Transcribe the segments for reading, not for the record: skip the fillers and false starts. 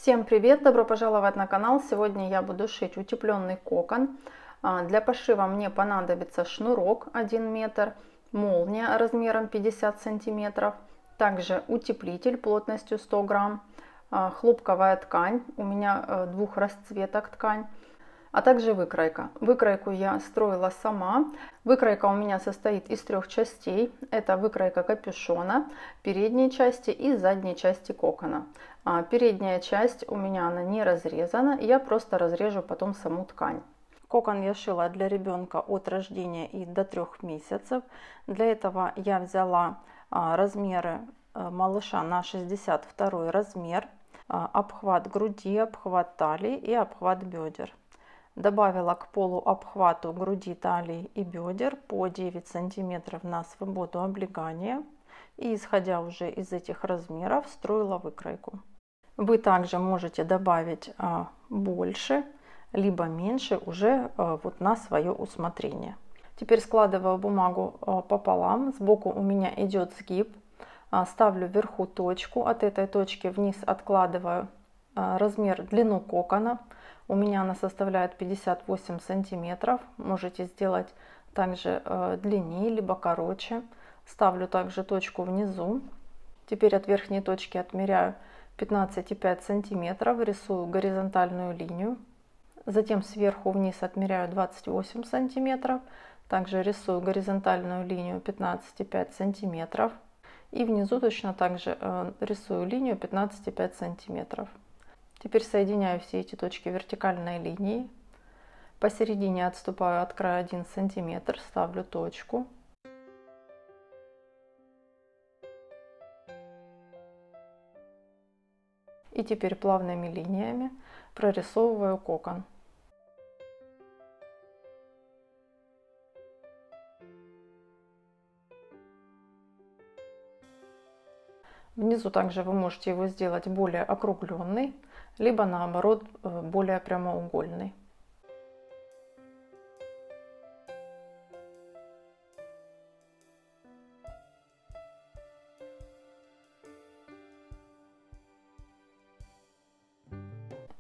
Всем привет! Добро пожаловать на канал! Сегодня я буду шить утепленный кокон. Для пошива мне понадобится шнурок 1 метр, молния размером 50 сантиметров, также утеплитель плотностью 100 грамм, хлопковая ткань, у меня двух расцветок ткань, а также выкройка. Выкройку я строила сама. Выкройка у меня состоит из 3 частей. Это выкройка капюшона, передней части и задней части кокона. Передняя часть у меня она не разрезана, я просто разрежу потом саму ткань. Кокон я шила для ребенка от рождения и до 3 месяцев. Для этого я взяла размеры малыша на 62 размер, обхват груди, обхват талии и обхват бедер. Добавила к полуобхвату груди, талии и бедер по 9 сантиметров на свободу облегания. И исходя уже из этих размеров строила выкройку. Вы также можете добавить больше, либо меньше уже вот на свое усмотрение. Теперь складываю бумагу пополам. Сбоку у меня идет сгиб. Ставлю вверху точку. От этой точки вниз откладываю размер, длину кокона. У меня она составляет 58 сантиметров. Можете сделать также длиннее, либо короче. Ставлю также точку внизу. Теперь от верхней точки отмеряю 15,5 сантиметров. Рисую горизонтальную линию. Затем сверху вниз отмеряю 28 сантиметров. Также рисую горизонтальную линию 15,5 сантиметров. И внизу точно также рисую линию 15,5 сантиметров. Теперь соединяю все эти точки вертикальной линией. Посередине отступаю от края 1 сантиметр, ставлю точку. И теперь плавными линиями прорисовываю кокон. Внизу также вы можете его сделать более округленный, либо наоборот более прямоугольный.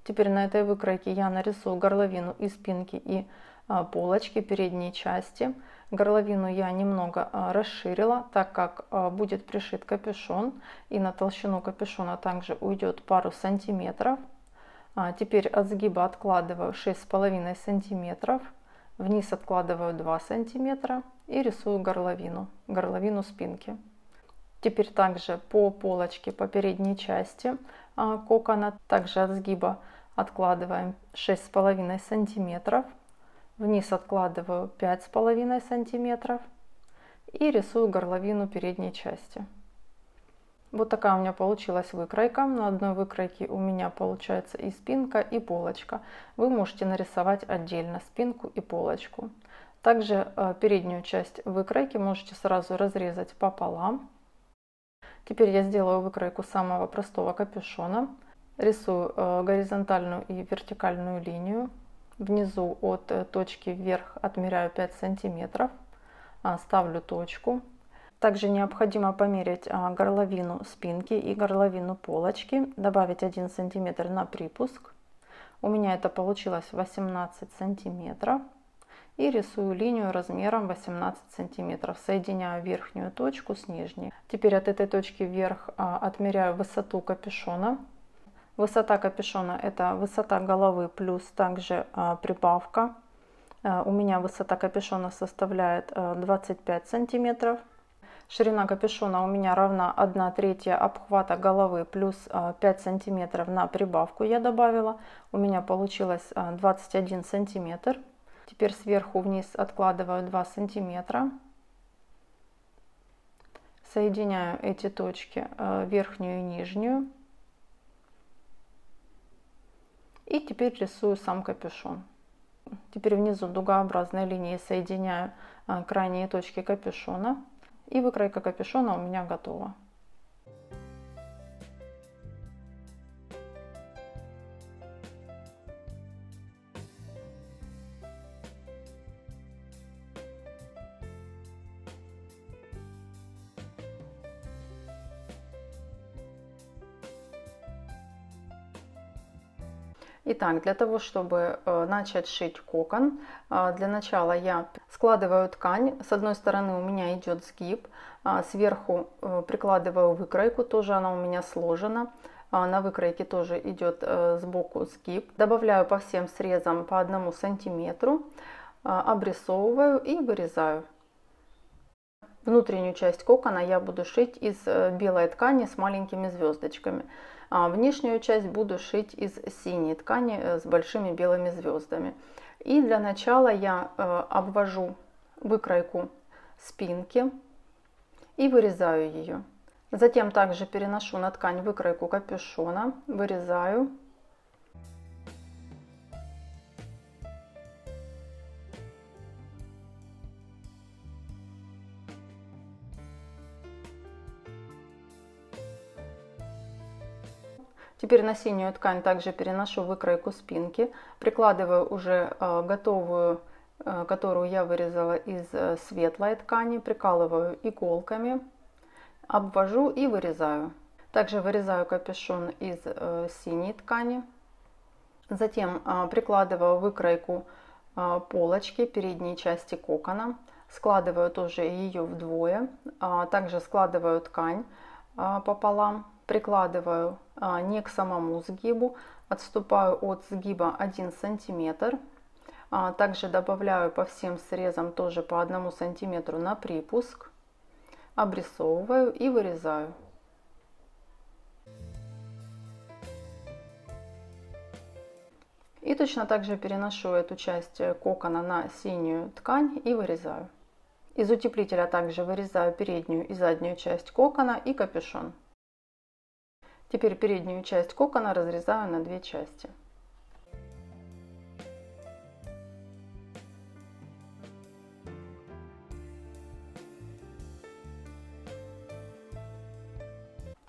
Теперь на этой выкройке я нарисую горловину и спинки и полочки передней части. Горловину я немного расширила, так как будет пришит капюшон, и на толщину капюшона также уйдет пару сантиметров. Теперь от сгиба откладываю 6,5 сантиметров, вниз откладываю 2 сантиметра и рисую горловину спинки. Теперь также по полочке, по передней части кокона, также от сгиба откладываем 6,5 сантиметров, вниз откладываю 5,5 сантиметров и рисую горловину передней части. Вот такая у меня получилась выкройка. На одной выкройке у меня получается и спинка, и полочка. Вы можете нарисовать отдельно спинку и полочку. Также переднюю часть выкройки можете сразу разрезать пополам. Теперь я сделаю выкройку самого простого капюшона. Рисую горизонтальную и вертикальную линию. Внизу от точки вверх отмеряю 5 сантиметров. Ставлю точку. Также необходимо померить горловину спинки и горловину полочки. Добавить 1 сантиметр на припуск. У меня это получилось 18 сантиметров. И рисую линию размером 18 сантиметров. Соединяю верхнюю точку с нижней. Теперь от этой точки вверх отмеряю высоту капюшона. Высота капюшона – это высота головы плюс также прибавка. У меня высота капюшона составляет 25 сантиметров. Ширина капюшона у меня равна 1/3 обхвата головы плюс 5 сантиметров на прибавку я добавила. У меня получилось 21 сантиметр. Теперь сверху вниз откладываю 2 сантиметра. Соединяю эти точки, верхнюю и нижнюю. И теперь рисую сам капюшон. Теперь внизу дугообразной линией соединяю крайние точки капюшона. И выкройка капюшона у меня готова. Итак, для того, чтобы начать шить кокон, для начала я складываю ткань. С одной стороны у меня идет сгиб, сверху прикладываю выкройку, тоже она у меня сложена. На выкройке тоже идет сбоку сгиб. Добавляю по всем срезам по 1 сантиметру, обрисовываю и вырезаю. Внутреннюю часть кокона я буду шить из белой ткани с маленькими звездочками. А внешнюю часть буду шить из синей ткани с большими белыми звездами. И для начала я обвожу выкройку спинки и вырезаю ее. Затем также переношу на ткань выкройку капюшона, вырезаю. Теперь на синюю ткань также переношу выкройку спинки, прикладываю уже готовую, которую я вырезала из светлой ткани, прикалываю иголками, обвожу и вырезаю. Также вырезаю капюшон из синей ткани. Затем прикладываю выкройку полочки передней части кокона, складываю тоже ее вдвое, также складываю ткань пополам. Прикладываю не к самому сгибу, отступаю от сгиба 1 сантиметр. Также добавляю по всем срезам тоже по 1 сантиметру на припуск. Обрисовываю и вырезаю. И точно так же переношу эту часть кокона на синюю ткань и вырезаю. Из утеплителя также вырезаю переднюю и заднюю часть кокона и капюшон. Теперь переднюю часть кокона разрезаю на 2 части.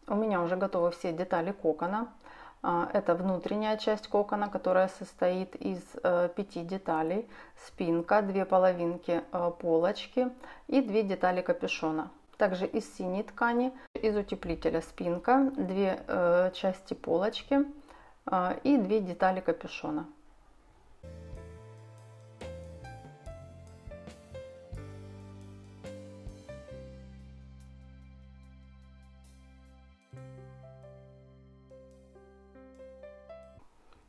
У меня уже готовы все детали кокона. Это внутренняя часть кокона, которая состоит из 5 деталей. Спинка, 2 половинки полочки и 2 детали капюшона. Также из синей ткани, из утеплителя спинка, 2 части полочки и 2 детали капюшона.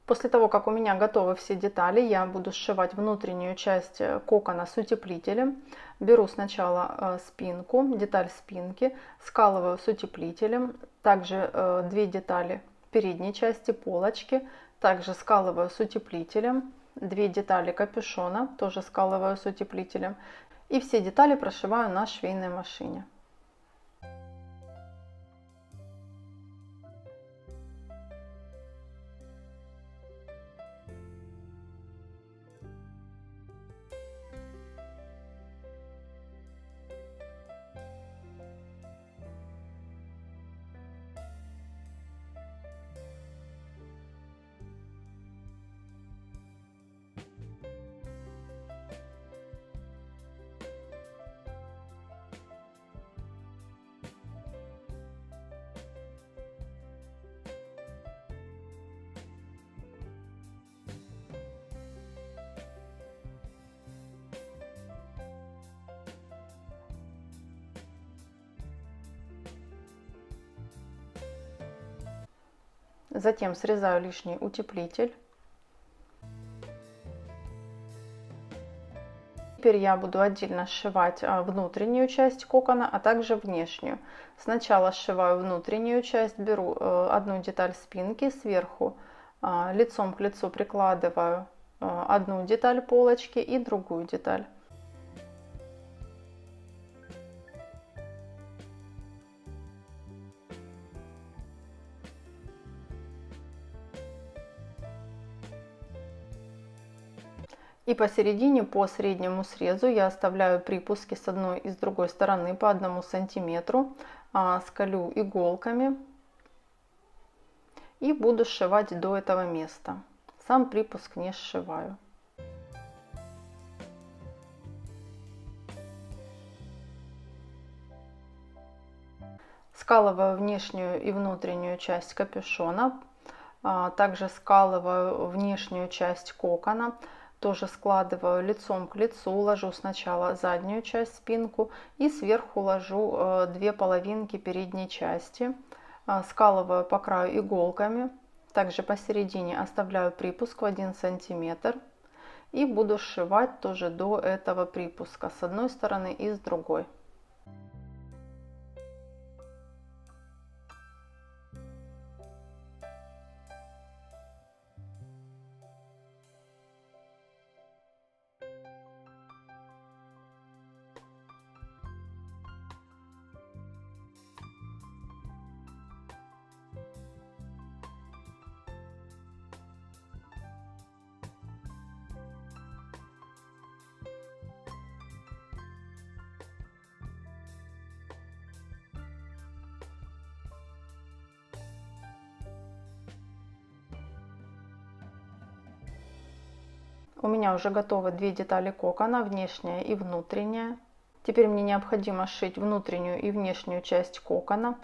После того, как у меня готовы все детали, я буду сшивать внутреннюю часть кокона с утеплителем. Беру сначала спинку, деталь спинки, скалываю с утеплителем. Также 2 детали передней части полочки, также скалываю с утеплителем. 2 детали капюшона, тоже скалываю с утеплителем. И все детали прошиваю на швейной машине. Затем срезаю лишний утеплитель. Теперь я буду отдельно сшивать внутреннюю часть кокона, а также внешнюю. Сначала сшиваю внутреннюю часть, беру 1 деталь спинки, сверху лицом к лицу прикладываю 1 деталь полочки и другую деталь. И посередине по среднему срезу я оставляю припуски с одной и с другой стороны по 1 сантиметру, скалю иголками и буду сшивать до этого места. Сам припуск не сшиваю. Скалываю внешнюю и внутреннюю часть капюшона, Также скалываю внешнюю часть кокона, тоже складываю лицом к лицу, ложу сначала заднюю часть, спинку, и сверху ложу две половинки передней части. Скалываю по краю иголками, также посередине оставляю припуск в 1 сантиметр. И буду сшивать тоже до этого припуска с одной стороны и с другой. У меня уже готовы две детали кокона, внешняя и внутренняя. Теперь мне необходимо сшить внутреннюю и внешнюю часть кокона.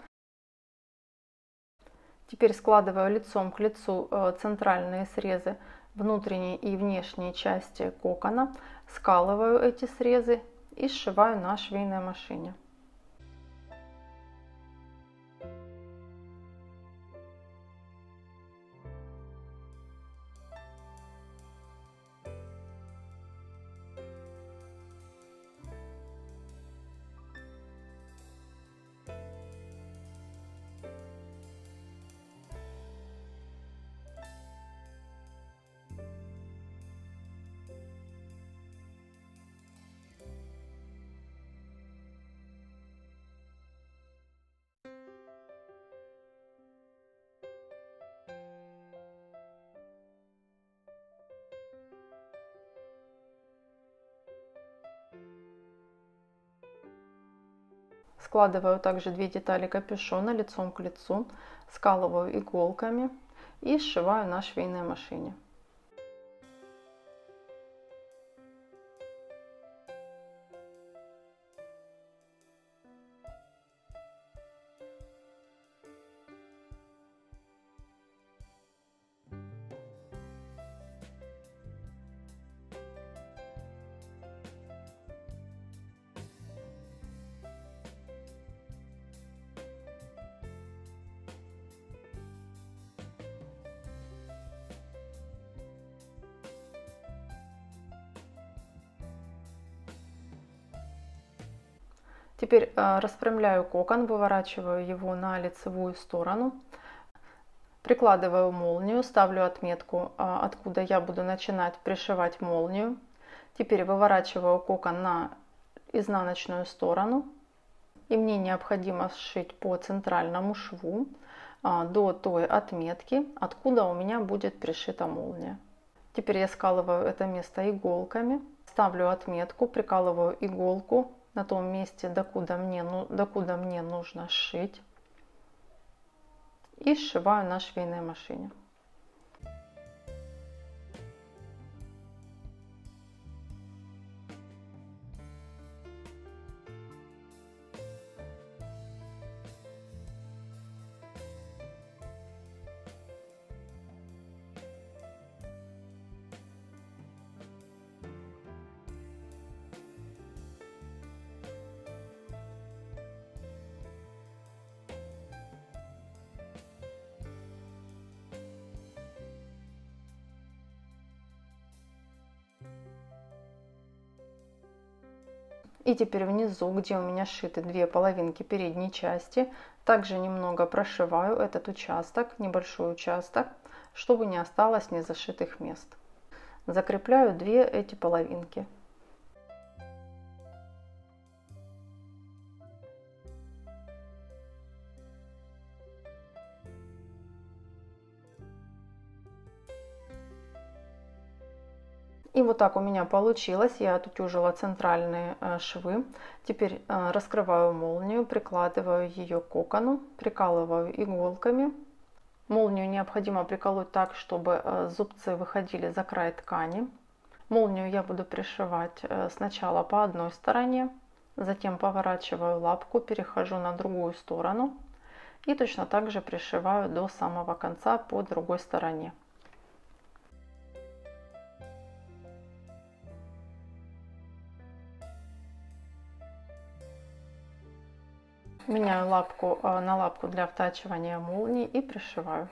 Теперь складываю лицом к лицу центральные срезы внутренней и внешней части кокона, скалываю эти срезы и сшиваю на швейной машине. Складываю также две детали капюшона лицом к лицу, скалываю иголками и сшиваю на швейной машине. Теперь распрямляю кокон, выворачиваю его на лицевую сторону, прикладываю молнию, ставлю отметку, откуда я буду начинать пришивать молнию. Теперь выворачиваю кокон на изнаночную сторону, и мне необходимо сшить по центральному шву до той отметки, откуда у меня будет пришита молния. Теперь я скалываю это место иголками, ставлю отметку, прикалываю иголку на том месте, докуда мне нужно сшить, и сшиваю на швейной машине. И теперь внизу, где у меня сшиты две половинки передней части, также немного прошиваю этот участок, небольшой участок, чтобы не осталось незашитых мест. Закрепляю две эти половинки. И вот так у меня получилось. Я отутюжила центральные швы. Теперь раскрываю молнию, прикладываю ее к кокону, прикалываю иголками. Молнию необходимо приколоть так, чтобы зубцы выходили за край ткани. Молнию я буду пришивать сначала по одной стороне, затем поворачиваю лапку, перехожу на другую сторону И точно так же пришиваю до самого конца по другой стороне. Меняю лапку на лапку для втачивания молнии и пришиваю.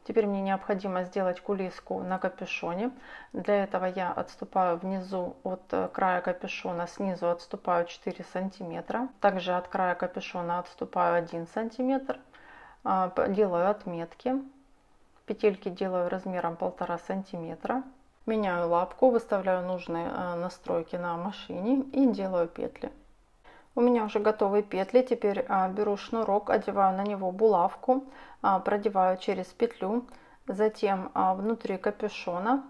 Теперь мне необходимо сделать кулиску на капюшоне. Для этого я отступаю внизу от края капюшона, снизу отступаю 4 сантиметра. Также от края капюшона отступаю 1 сантиметр. Делаю отметки. Петельки делаю размером 1,5 сантиметра. Меняю лапку, выставляю нужные настройки на машине и делаю петли. У меня уже готовые петли. Теперь беру шнурок, одеваю на него булавку, продеваю через петлю, затем внутри капюшона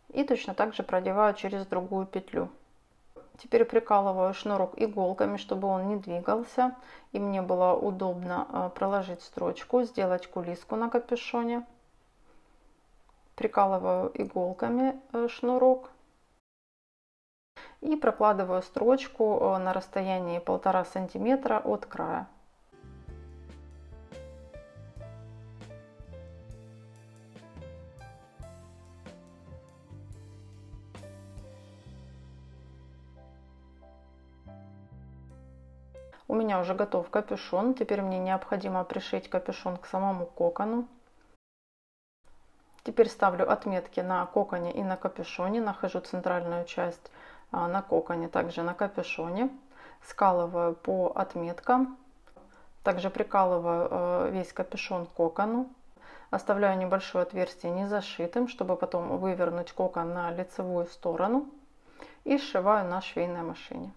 и точно так же продеваю через другую петлю. Теперь прикалываю шнурок иголками, чтобы он не двигался и мне было удобно проложить строчку, сделать кулиску на капюшоне. Прикалываю иголками шнурок. И прокладываю строчку на расстоянии 1,5 сантиметра от края. У меня уже готов капюшон. Теперь мне необходимо пришить капюшон к самому кокону. Теперь ставлю отметки на коконе и на капюшоне. Нахожу центральную часть на коконе, также на капюшоне. Скалываю по отметкам. Также прикалываю весь капюшон к кокону. Оставляю небольшое отверстие не зашитым, чтобы потом вывернуть кокон на лицевую сторону. И сшиваю на швейной машине.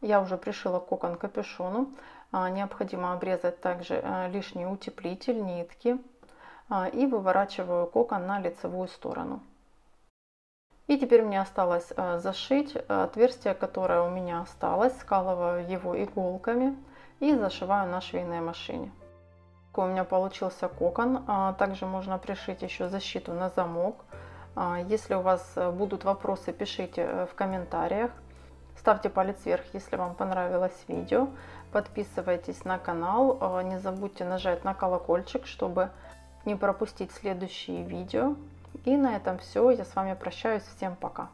Я уже пришила кокон к капюшону. Необходимо обрезать также лишний утеплитель, нитки. И выворачиваю кокон на лицевую сторону. И теперь мне осталось зашить отверстие, которое у меня осталось. Скалываю его иголками и зашиваю на швейной машине. У меня получился кокон. Также можно пришить еще защиту на замок. Если у вас будут вопросы, пишите в комментариях. Ставьте палец вверх, если вам понравилось видео. Подписывайтесь на канал. Не забудьте нажать на колокольчик, чтобы не пропустить следующие видео. И на этом все. Я с вами прощаюсь. Всем пока.